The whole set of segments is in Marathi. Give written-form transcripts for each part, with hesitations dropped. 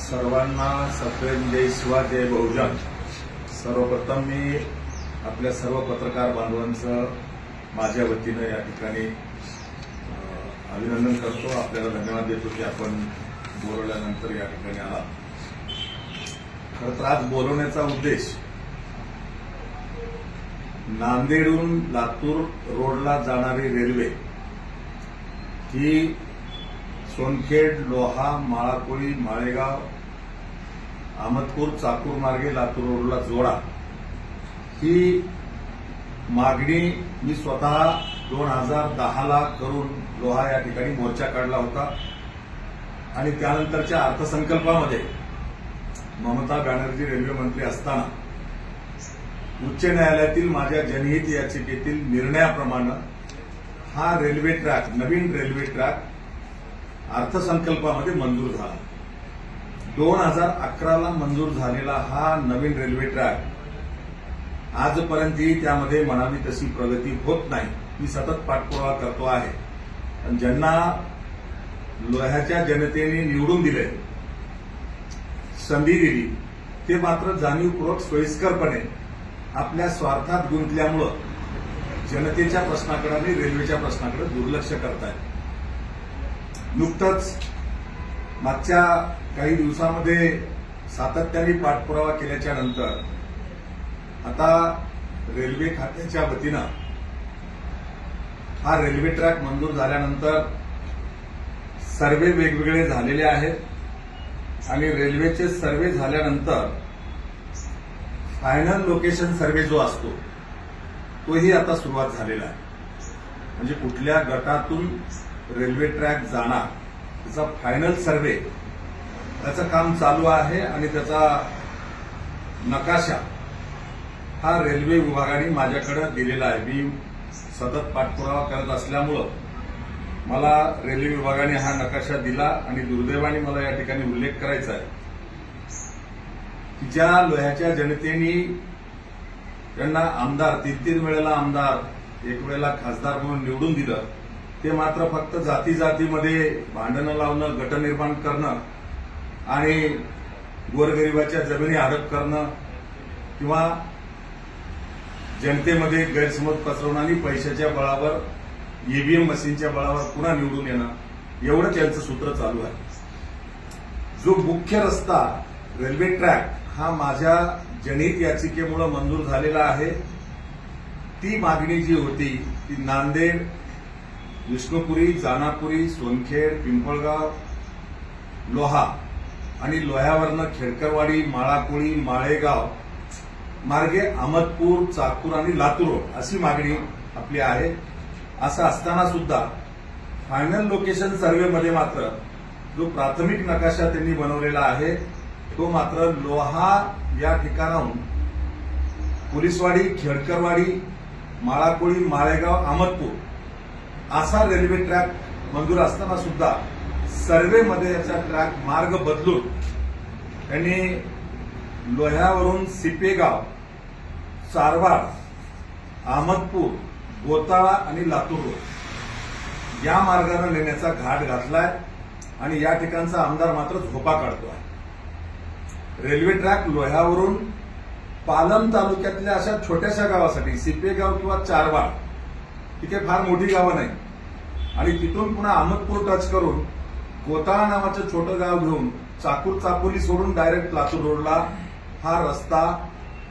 सर्वांना सप्रेम जय शिवा जय बहुजन। सर्वप्रथम मी आपल्या सर्व पत्रकार बांधवांचं माझ्या वतीनं या ठिकाणी अभिनंदन करतो। आपल्याला धन्यवाद देतो की आपण बोलवल्यानंतर या ठिकाणी आला। खरं तर आज बोलवण्याचा उद्देश नांदेडहून लातूर रोडला जाणारी रेल्वे ही सोनखेड, लोहा, माळाकोळी, माळेगाव, अहमदपूर, चाकूर मार्गे लातूर रोडला जोडा ही मागणी मी स्वतः 2010ला करून लोहा या ठिकाणी मोर्चा काढला होता आणि त्यानंतरच्या अर्थसंकल्पामध्ये ममता बॅनर्जी रेल्वे मंत्री असताना उच्च न्यायालयातील माझ्या जनहित याचिकेतील निर्णयाप्रमाणे हा रेल्वे ट्रॅक, नवीन रेल्वे ट्रॅक अर्थसंकल्पामध्ये मंजूर झाला। 2011ला मंजूर झालेला हा नवीन रेल्वे ट्रॅक आजपर्यंतही त्यामध्ये म्हणावी तशी प्रगती होत नाही। मी सतत पाठपुरावा करतो आहे, पण ज्यांना लोह्याच्या जनतेने निवडून दिले, संधी दिली, ते मात्र जाणीवपूर्वक सोयीस्करपणे आपल्या स्वार्थात गुंतल्यामुळं जनतेच्या प्रश्नाकडे आणि रेल्वेच्या प्रश्नाकडे दुर्लक्ष करतायत। नुकतंच मागच्या काही दिवसामध्ये सातत्याने पाठपुरावा केल्याच्या नंतर आता रेल्वे खात्याच्या वतीनं हा रेल्वे ट्रॅक मंजूर झाल्यानंतर सर्वे वेगवेगळे झालेले आहेत आणि रेल्वेचे सर्वे झाल्यानंतर फायनल लोकेशन सर्वे जो असतो तोही आता सुरुवात झालेला आहे। म्हणजे कुठल्या गटातून रेल्वे ट्रॅक जाणार त्याचा फायनल सर्वे त्याचं काम चालू आहे आणि त्याचा नकाशा हा रेल्वे विभागाने माझ्याकडे दिलेला आहे। मी सतत पाठपुरावा करत असल्यामुळं मला रेल्वे विभागाने हा नकाशा दिला आणि दुर्दैवाने मला या ठिकाणी उल्लेख करायचा आहे की ज्या लोह्याच्या जनतेने त्यांना आमदार 3 वेळेला आमदार, 1 वेळेला खासदार म्हणून निवडून दिलं, ते मात्र फक्त जातीमध्ये भांडणं लावणं, गट निर्माण करणं आणि गोरगरिबाच्या जमिनी हडप करणं किंवा जनतेमध्ये गैरसमज पसरवणं आणि पैशाच्या बळावर, ईव्हीएम मशीनच्या बळावर पुन्हा निवडून येणं, एवढं त्यांचं सूत्र चालू आहे। जो मुख्य रस्ता रेल्वे ट्रॅक हा माझ्या जनहित याचिकेमुळे मंजूर झालेला आहे, ती मागणी जी होती ती नांदेड, विष्णुपुरी, जानापुरी, सोनखेड, पिंपळगाव, लोहा आणि लोह्यावरनं खेडकरवाडी, माळाकोळी, माळेगाव मार्गे अहमदपूर, चाकूर आणि लातूर रोड अशी मागणी आपली आहे। असं असताना सुद्धा फायनल लोकेशन सर्वेमध्ये मात्र जो प्राथमिक नकाशा त्यांनी बनवलेला आहे तो मात्र लोहा या ठिकाणाहून पोलिसवाडी, खेडकरवाडी, माळाकोळी, माळेगाव, अहमदपूर असा रेल्वे ट्रॅक मंजूर असताना सुद्धा सर्वेमध्ये याचा ट्रॅक मार्ग बदलून त्यांनी लोह्यावरून सिपेगाव, चारवाड, अहमदपूर, गोताळा आणि लातूर रोड या मार्गाने नेण्याचा घाट घातलाय आणि या ठिकाणचा आमदार मात्र झोपा काढतो आहे। रेल्वे ट्रॅक लोह्यावरून पालम तालुक्यातल्या अशा छोट्याशा गावासाठी, सिपेगाव किंवा चारवाड, ती काही फार मोठी गावं नाही, आणि तिथून पुन्हा अहमदपूर टच करून गोताळा नावाचं छोटं गाव घेऊन चाकूर चापोली सोडून डायरेक्ट लातूर रोडला हा रस्ता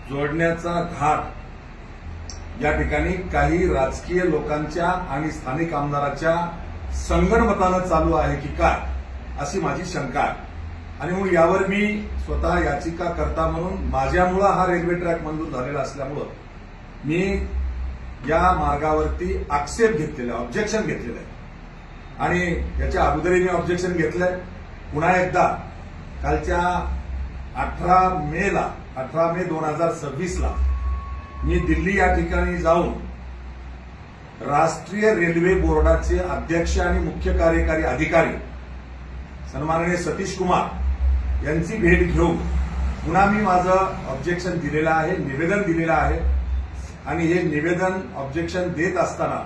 जोडण्याचा घाट या ठिकाणी काही राजकीय लोकांच्या आणि स्थानिक आमदाराच्या संगनमतानं चालू आहे की काय, अशी माझी शंका आहे। आणि म्हणून यावर मी स्वतः याचिका करता म्हणून माझ्यामुळं हा रेल्वे ट्रॅक मंजूर झालेला असल्यामुळं मी या मार्गावरती आक्षेप घेतलेला, ऑब्जेक्शन घेतलेलं आहे आणि याच्या अगोदरही मी ऑब्जेक्शन घेतलंय। पुन्हा एकदा कालच्या 18 मे 2026ला मी दिल्ली या ठिकाणी जाऊन राष्ट्रीय रेल्वे बोर्डाचे अध्यक्ष आणि मुख्य कार्यकारी अधिकारी सन्माननीय सतीश कुमार यांची भेट घेऊन पुन्हा मी माझं ऑब्जेक्शन दिलेलं आहे, निवेदन दिलेलं आहे आणि हे निवेदन ऑब्जेक्शन देत असताना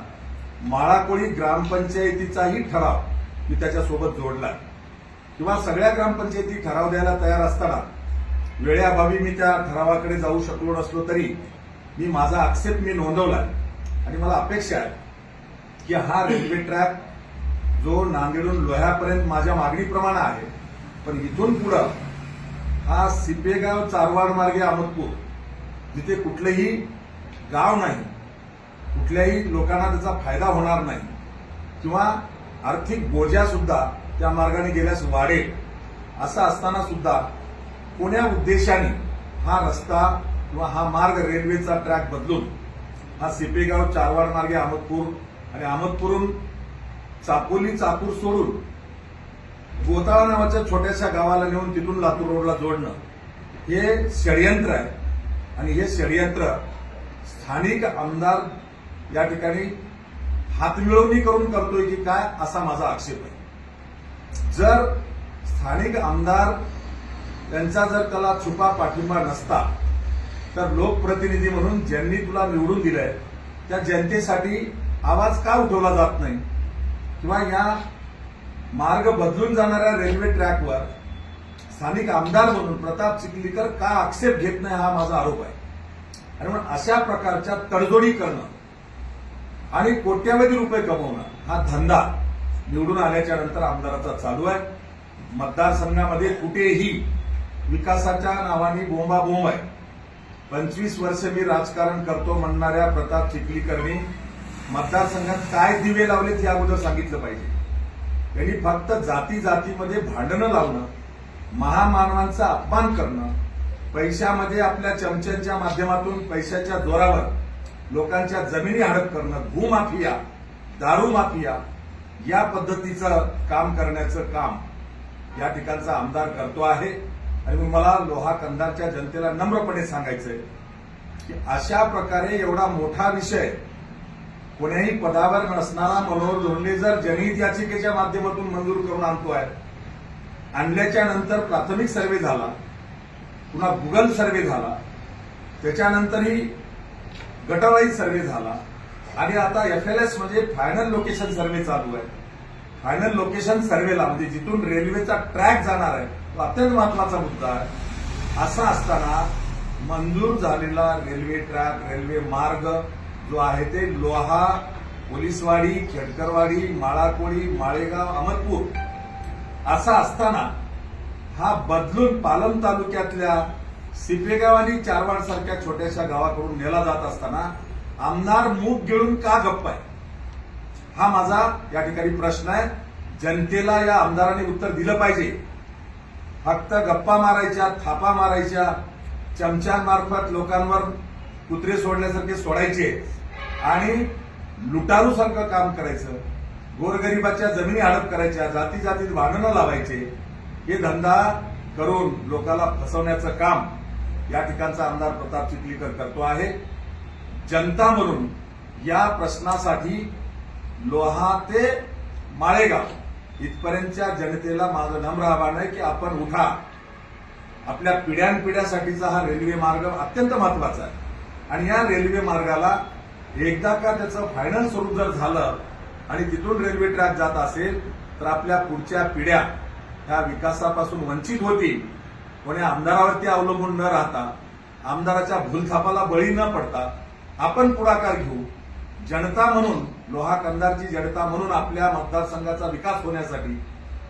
माळाकोळी ग्रामपंचायतीचाही ठराव मी त्याच्यासोबत जोडला किंवा सगळ्या ग्रामपंचायती ठराव द्यायला तयार असताना वेळेअभावी मी त्या ठरावाकडे जाऊ शकलो नसलो तरी मी माझा आक्षेप नोंदवलाय आणि मला अपेक्षा आहे की हा रेल्वे ट्रॅक जो नांदेडून लोह्यापर्यंत माझ्या मागणीप्रमाणे आहे, पण इथून पुढं हा सिपेगाव चारवाड मार्गे अहमदपूर, जिथे कुठलंही गाव नाही, कुठल्याही लोकांना त्याचा फायदा होणार नाही किंवा आर्थिक बोजा सुद्धा त्या मार्गाने गेल्यास वाढेल, असं असताना सुद्धा कोण्या उद्देशाने हा रस्ता किंवा हा मार्ग रेल्वेचा ट्रॅक बदलून हा सिपेगाव चारवाड मार्गे अहमदपूर आणि अहमदपूरहून चापोली चाकूर सोडून गोताळा नावाच्या छोट्याशा गावाला नेऊन तिथून लातूर रोडला जोडणं हे षडयंत्र आहे. आणि हे षडयंत्र स्थानिक आमदार या ठिकाणी हातमिळवणी करून करतोय की काय, असा माझा आक्षेप आहे. जर स्थानिक आमदार त्यांचा जर त्याला छुपा पाठिंबा नसता तर लोकप्रतिनिधी म्हणून ज्यांनी तुला निवडून दिलंय त्या जनतेसाठी आवाज का उठवला जात नाही किंवा या मार्ग बदलून जाणाऱ्या रेल्वे ट्रॅकवर स्थानिक आमदार म्हणून प्रताप चिखलीकर का आक्षेप घेत नाही, हा माझा आरोप आहे. आणि म्हणून अशा प्रकारच्या तडजोडी करणं आणि कोट्यावधी रुपये कमवणं हा धंदा निवडून आल्याच्या नंतर आमदाराचा चालू आहे. मतदारसंघामध्ये कुठेही विकासाच्या नावाने बोंबाबोंब आहे. 25 वर्ष मी राजकारण करतो म्हणणाऱ्या प्रताप चिखलीकरनी मतदारसंघात काय दिवे लावलेत हे अगोदर सांगितलं पाहिजे. त्यांनी फक्त जाती जातीमध्ये भांडणं लावणं, महामानवांचा अपमान करणं, पैशामध्ये आपल्या चमच्यांच्या माध्यमातून पैशाच्या जोरावर लोकांच्या जमिनी हडप करणं, भूमाफिया, दारू माफिया या पद्धतीचं काम करण्याचं काम या ठिकाणचा आमदार करतो आहे. आणि मला लोहा कंधारच्या जनतेला नम्रपणे सांगायचंय की अशा प्रकारे एवढा मोठा विषय कोण्याही पदावर नसणारा मनोहर धोंडे जर जनहित याचिकेच्या माध्यमातून मंजूर करून आणतोय, आणल्याच्या नंतर प्राथमिक सर्व्हे झाला, पुन्हा गुगल सर्व्हे झाला, त्याच्यानंतरही गटवाईज सर्व्हे झाला आणि आता FLS म्हणजे फायनल लोकेशन सर्व्हे चालू आहे. फायनल लोकेशन सर्व्हेला म्हणजे जिथून रेल्वेचा ट्रॅक जाणार आहे तो अत्यंत महत्वाचा मुद्दा आहे. असं असताना मंजूर झालेला रेल्वे ट्रॅक, रेल्वे मार्ग जो आहे ते लोहा, पोलिसवाडी, खेडकरवाडी, माळाकोळी, माळेगाव, अहमदपूर असा असताना हा बदलून पालम तालुक्यातल्या सिपेगाव आणि चारवाड सारख्या छोट्याशा गावाकडून नेला जात असताना आमदार मूग गिळून का गप्प आहे, हा माझा या ठिकाणी प्रश्न आहे. जनतेला या आमदारांनी उत्तर दिलं पाहिजे. फक्त गप्पा मारायच्या, थापा मारायच्या, चमच्यांमार्फत लोकांवर कुत्रे सोडल्यासारखे सोडायचे आणि लुटारूसारखं काम करायचं, गोरगरिबाच्या जमिनी हडप करायच्या, जाती जातीत भांडणं लावायचे, हे धंदा करून लोकांना फसवण्याचं काम या ठिकाणचा आमदार प्रताप चिखलीकर करतो आहे. जनता म्हणून या प्रश्नासाठी लोहा ते माळेगाव इथपर्यंतच्या जनतेला माझं नम्र आवाहन आहे की आपण उठा. आपल्या पिढ्यानपिढ्यासाठीचा हा रेल्वे मार्ग अत्यंत महत्वाचा आहे आणि या रेल्वे मार्गाला एकदा का त्याचं फायनल स्वरूप जर झालं आणि तिथून रेल्वे ट्रॅक जात असेल तर आपल्या पुढच्या पिढ्या ह्या विकासापासून वंचित होतील. कोणी आमदारावरती अवलंबून न राहता, आमदाराच्या भूलथापाला बळी न पडता आपण पुढाकार घेऊ. जनता म्हणून, लोहा कंधारची जनता म्हणून आपल्या मतदारसंघाचा विकास होण्यासाठी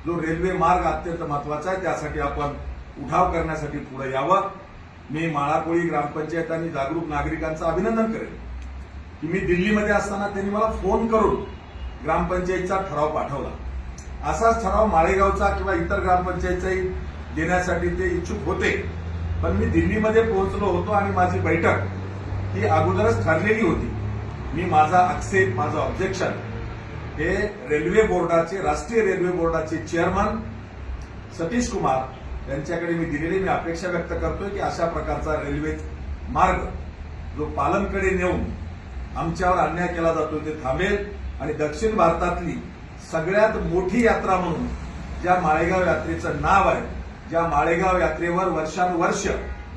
जो रेल्वे मार्ग अत्यंत महत्वाचा आहे त्यासाठी आपण उठाव करण्यासाठी पुढे यावं. मी माळाकोळी ग्रामपंचायत आणि जागरूक नागरिकांचं अभिनंदन करेन की मी दिल्लीमध्ये असताना त्यांनी मला फोन करून ग्रामपंचायतचा ठराव पाठवला. असाच ठराव माळेगावचा किंवा इतर ग्रामपंचायतचाही देण्यासाठी ते इच्छुक होते. पण मी दिल्लीमध्ये पोहोचलो होतो आणि माझी बैठक ही अगोदरच ठरलेली होती. मी माझा आक्षेप, माझं ऑब्जेक्शन हे रेल्वे बोर्डाचे, राष्ट्रीय रेल्वे बोर्डाचे चेअरमन सतीश कुमार यांच्याकडे मी दिलेली. मी अपेक्षा व्यक्त करतोय की अशा प्रकारचा रेल्वे मार्ग जो पालमकडे नेऊन आमच्यावर अन्याय केला जातो ते थांबेल आणि दक्षिण भारतातली सगळ्यात मोठी यात्रा म्हणून ज्या माळेगाव यात्रेचं नाव आहे, ज्या माळेगाव यात्रेवर वर्षानुवर्ष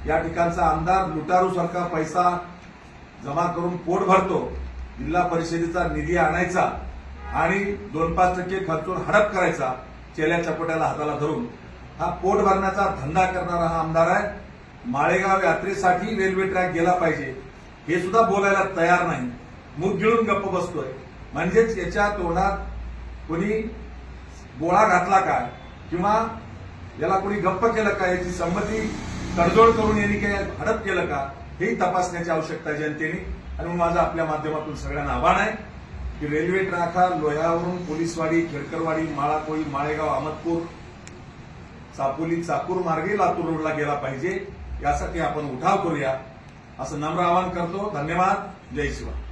या ठिकाणचा आमदार लुटारूसारखा पैसा जमा करून पोट भरतो, जिल्हा परिषदेचा निधी आणायचा आणि 2-5% खर्चून हडप करायचा, चेल्या चपट्याला हाताला धरून हा पोट भरण्याचा धंदा करणारा हा आमदार आहे। माळेगाव यात्रेसाठी रेल्वे ट्रॅक गेला पाहिजे हे सुद्धा बोलायला तयार नाही, मुख गिळून गप्प बसतोय। म्हणजेच याच्या तोंडात कोणी बोळा घातला का किंवा याला कोणी गप्प केलं का, याची संमती तडजोड करून यांनी काही हडप केलं का हे तपासण्याची आवश्यकता आहे जनतेने। आणि मग माझं आपल्या माध्यमातून सगळ्यांना आव्हान आहे की रेल्वे ट्रॅक हा लोह्यावरून पोलीसवाडी, खेडकरवाडी, माळाकोळी, माळेगाव, अहमदपूर, चापोली, चाकूर मार्गे लातूर रोडला गेला पाहिजे, यासाठी आपण उठाव करूया असं नम्र आवाहन करतो। धन्यवाद। जय शिवराय।